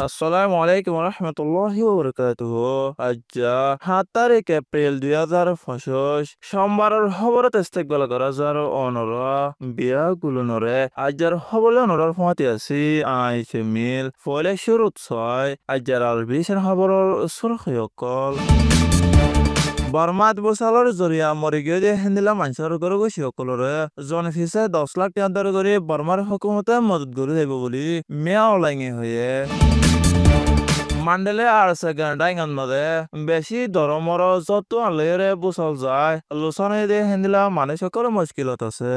আসসালামু আলাইকুম রহমতুল্লাহি ওবরাকাতুহু। আজ ৭ এপ্রিল ২০২৫ সোমবারের খবরত ইস্তেকবাল করা যার অনরা বিয়াগুলোনরে আজার হবলে অনরার ফমাতি আছি আইছে মিল ফলে শুরুত ছয় আজার আল বিশের খবরের সুরখয়কল বর্মাত বসালর জরিয়া মরে গিয়ে যে হেন্দিলা মানুষের ঘরে গেছি সকলরে জন ফিসে ১০ লাখ টাকা দর করে বর্মার হুকুমতে মদত করে দেব বলি মেয়া অলাইঙে হয়ে মান্ডেলে আর সেকেন্ডাই মধ্যে বেশি ধরমর যত আলেরে বুসল যায় লোসানে দিয়ে হেন্দিলা মানে সকল মুশকিলত আছে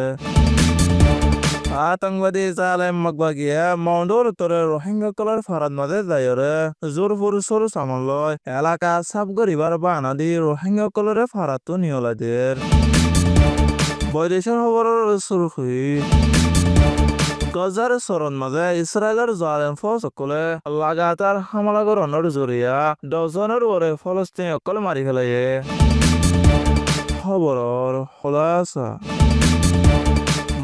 আতঙ্কবাদী জালে মগবাগিয়ে মন্ডর উত্তরে রোহিঙ্গা কলার ফারাদ মাঝে যায়রে জোর ফুরুসর সামলয় এলাকা সাব গরিবার বানা দি রোহিঙ্গা কলরে ফারাত নিয়লাদের বৈদেশিক খবরের সুরখি গজার চরণ মাঝে ইসরায়েলের জালেম ফৌজ সকলে লাগাতার হামলা করানোর জরিয়া ডজনের ওরে ফলস্তিন সকলে মারি ফেলাইয়ে খবরের খোলাসা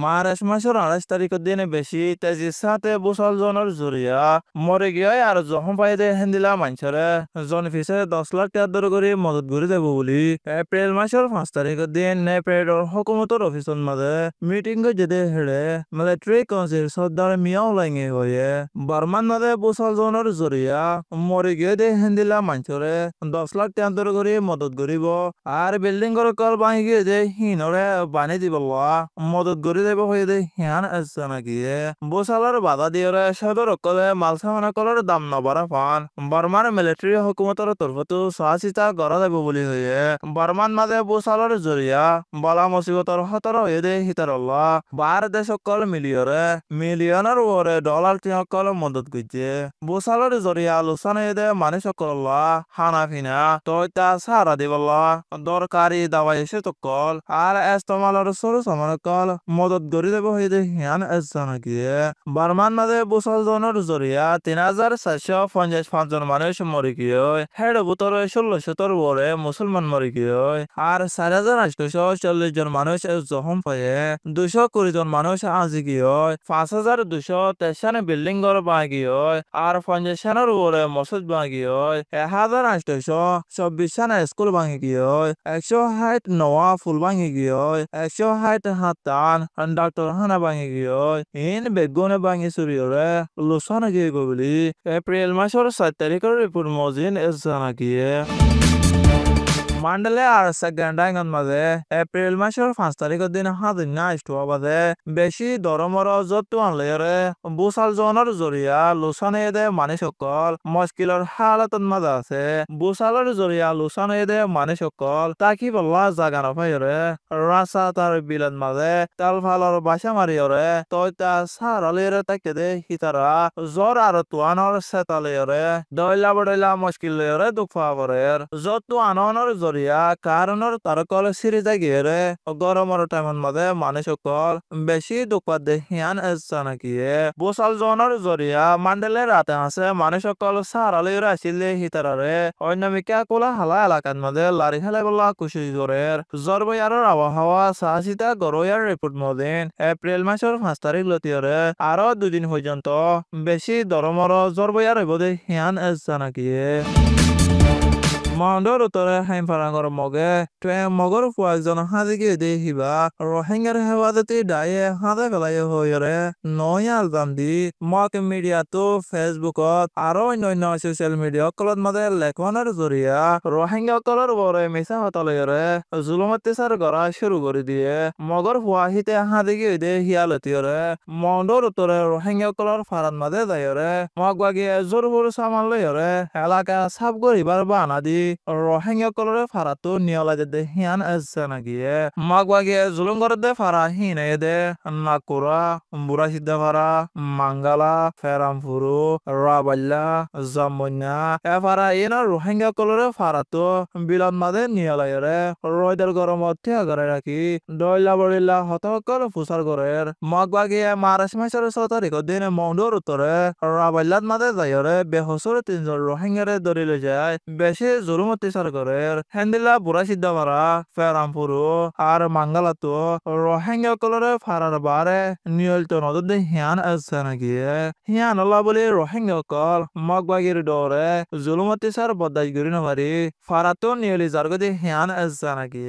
মার্চ মাসের ২৮ তারিখের দিনে বেশি তেজির সাথে বুসাল জনের জরিয়া মরে গিয়ে আর যখন পাইতে হেন্দিলা মানুষেরে জন ফিসে ১০ লাখ টাকা দর করে মদত করে দেব বলি এপ্রিল মাসের ৫ তারিখের দিন নেপ্রেডর হুকুমতের অফিসের মাঝে মিটিং যেতে হেড়ে মিলিটারি কাউন্সিল সর্দার মিয়া লাইঙে হয়ে বর্মান মাঝে বুসাল জনের জরিয়া মরে গিয়ে দে হেন্দিলা মানুষেরে ১০ লাখ টাকা দর করে মদত করিব আর বিল্ডিং করে কল ভাঙি গিয়ে যে হিনরে বানি দিব মদত করে হয়ে দে হিয়ান আসছে নাকি বোসালার বাধা দিয়ে সদর অকলে মালসামানা কলার দাম নবারা ফান বর্মার মিলিটারি হুকুমতের তরফতো সহাচিতা করা যাব বলি হয়ে বর্মান মাঝে বোসালার জরিয়া বলা মুসিবতর হতর হয়ে দে হিতারল্লাহ বার দেশ অকল মিলিয়নের ওরে ডলার তিনকল মদত করছে বোসালার জরিয়া আলোচনা হয়ে দে মানুষ অকল্লাহ হানা ফিনা তৈতা সারা দিবল্লাহ দরকারি দাওয়াই এসে তকল আর এস্তমালর সরু সমানকল মদত গরি দেব হয়ে দে হিয়ান আসছে নাকি বর্মান মাঝে বুসাল জনের জরিয়া ৩,৪৫৫ জন মানুষ মরে গিয়ে হেড বুতর ১৬০০ ওরে মুসলমান মরে গিয়ে আর ৪,৮৪০ জন মানুষ জখম পায়ে ২২০ জন মানুষ আজি গিয়ে ৫,২৯৩ বিল্ডিং ঘর ভাঙিয়ে আর ৫০ ওরে মসজিদ ভাঙিয়ে ১,৮২৪ স্কুল ভাঙি গিয়ে ১৬০ নওয়া ফুল ভাঙি গিয়ে ১৬০ হাতান ডাক্তার হানা ভাঙি গিয়ে ইন বেগুনে ভাঙি চুরিয়রে লোসানা গিয়ে বলি এপ্রিল মাসের ৪ তারিখের রিপোর্ট মজিন জানা গিয়ে মান্ডেলে আর সেকেন্ডাই মাঝে এপ্রিল মাসের ৫ তারিখের দিন হাজির না ইস্টুয়া বাদে বেশি দরমর যত আনলে বুসাল জনের জরিয়া লোসানে দে মানে সকল মুশকিলের হালাতত মাঝে আছে বুসালের জরিয়া লোসানে দে মানে সকল তাকি বল্লা জাগা নফাইরে রাসা তার বিলের মাঝে তাল ফালর বাসা মারিয়রে তৈতা সারালিরে তাকে দে হিতারা জ্বর আর তুয়ানোর সেতালিয়রে দইলা বড়ইলা মুশকিল লয়রে দুঃখ পাবরের যত আননের জরিয়া কারণের তারকল সিরি জাগিয়ে গরমের টাইমের মাঝে মানুষ সকল বেশি দুঃখ দে হিয়ান এসছে নাকি বুসাল জনের জরিয়া মান্ডেলে রাতে আছে মানুষ সকল সারালিরে আসিলে হিতারারে অন্যমিকা কোলা হালা এলাকার মাঝে লারি হেলে বলা কুশি জোরের জরবয়ারের আবহাওয়া সাহসিতা গরয়ার রিপোর্ট মদিন এপ্রিল মাসের ৫ তারিখ লতিয়রে আরো ২ দিন পর্যন্ত বেশি দরমর জরবয়ার বোধে হিয়ান এসছে নাকি মন্ডর উত্তরে হাইম ফারাঙ্গর মগে মগর ফুয়াকজন হাজি গিয়ে দে হিবা রোহিঙ্গার হেফাজতে দায়ে হাতে পেলাই হইরে নয় আলবাম দি মক মিডিয়া তো ফেসবুকত আরো অন্যান্য সোশ্যাল মিডিয়া কলত মাঝে লেখনের জরিয়া রোহিঙ্গা কলর বরে মিশা হতলরে জুলুম অত্যাচার করা শুরু করে দিয়ে মগর ফুয়াহিতে হাজি গিয়ে দে হিয়ালতিরে মন্ডর উত্তরে রোহিঙ্গা কলর ফারাত মাঝে যাইরে মগ বাগিয়ে জোর জোর সামান লইরে এলাকা সাব গরিবার বানা দি রোহিঙ্গা কলরে ফারাতো নিয়লা দে হিয়ান আসছে নাকি মাগবাগিয়ে জুলুম করে দে ফারা হিনে দে নাকুরা বুড়া সিদ্ধা ফারা মাঙ্গালা ফেরামফুরু রাবাল্লা জামুনা এ ফারা এনা রোহিঙ্গা কলরে ফারাতো বিলান মাদে নিয়লাইরে রয়দের গরমত থিয়া করে রাখি দইলা বড়িলা হতকল ফুসার গরের মাগবাগিয়ে মার্চ মাসের ৬ তারিখের দিন মন্ডর উত্তরে রাবাল্লাত মাদে যাইরে বেহসর ৩ জন রোহিঙ্গারে ধরিলে যায় বেশি জুলুম অত্যাচার করে হেন্দিলা বুড়া সিদ্ধা মারা ফেরামপুরু আর মাঙ্গালাতো রোহিঙ্গা কলরে ফারার বারে নিয়লটো নদে হিয়ান আছে নাকি হিয়ান আল্লাহ বলে রোহিঙ্গা কল মগবাগির ডরে জুলুম অত্যাচার বদাই গরি নমারি ফারাতো নিয়লি জারগদে হিয়ান আছে নাকি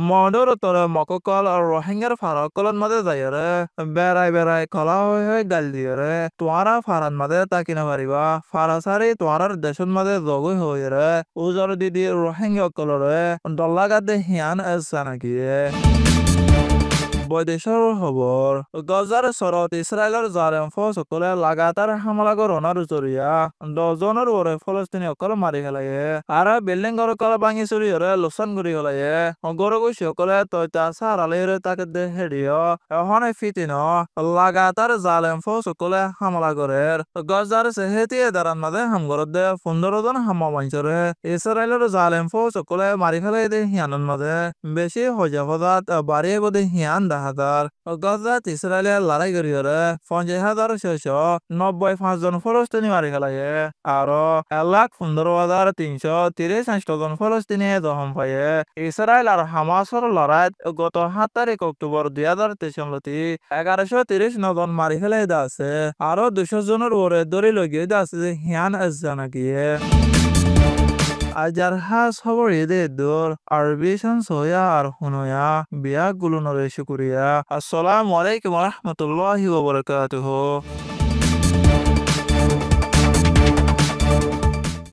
মডর তোরে মককল আর রোহিঙ্গার ফারাকলন মাদে যায়রে বেড়াই বেড়াই কলা হয়ে গাল দিয়ে তোয়ারা ফারান মাদে তাকিনা পারিবা ফারাসারি তোয়ারার দেশন মাদে জগই হয়ে উজর দিদি রোহিঙ্গা কলরে ডল্লাগাদে হিয়ান আছে নাকি বৈদেশৰ খবৰ গজাৰ চৰত ইছৰাইলৰ জাৰেম ফৌজসকলে লাগাতাৰ হামলা কৰাৰ জৰিয়া 10জনৰ ওপৰে ফলস্তিনীসকল মাৰি পেলায়ে আৰু বিল্ডিঙৰ কল ভাঙি চুৰি লোকচান কৰি পেলায়ে গৰগুচিসকলে তৈতা চাৰালিৰ তাকে দেহেৰিয় এখনে ফিটিন লাগাতাৰ জালেম ফৌজসকলে হামলা কৰে গজাৰ চেহেতি এদাৰান মাদে হামগৰত দে 15জন হামা মাঞ্চৰে ইছৰাইলৰ জালেম ফৌজসকলে মাৰি পেলাই দে হিয়ানৰ মাদে বেছি সজাগতাত বাঢ়িয়ে বদে হিয়ান হাজার গজাত ইসরায়েলে লড়াই করিয়ে 50,695 জন ফলস্তিনি মারি ফেলাইয়ে আর 1,15,338 জন ফলস্তিনি জখম পাইয়ে ইসরায়েল আর হামাসর লড়াইত গত 7 তারিখ অক্টোবর 2023 1139 জন মারি ফেলাই আছে আর 200 জনের ওরে দড়ি লগিয়ে আছে হিয়ান জানাকিয়ে আজার হাস খবর এদে দূর আরবিশন সোয়া আর হুনয়া বিয়া গুলো নরে শুকুরিয়া আসসালামু আলাইকুম ওয়া রাহমাতুল্লাহি ওয়া বারাকাতুহু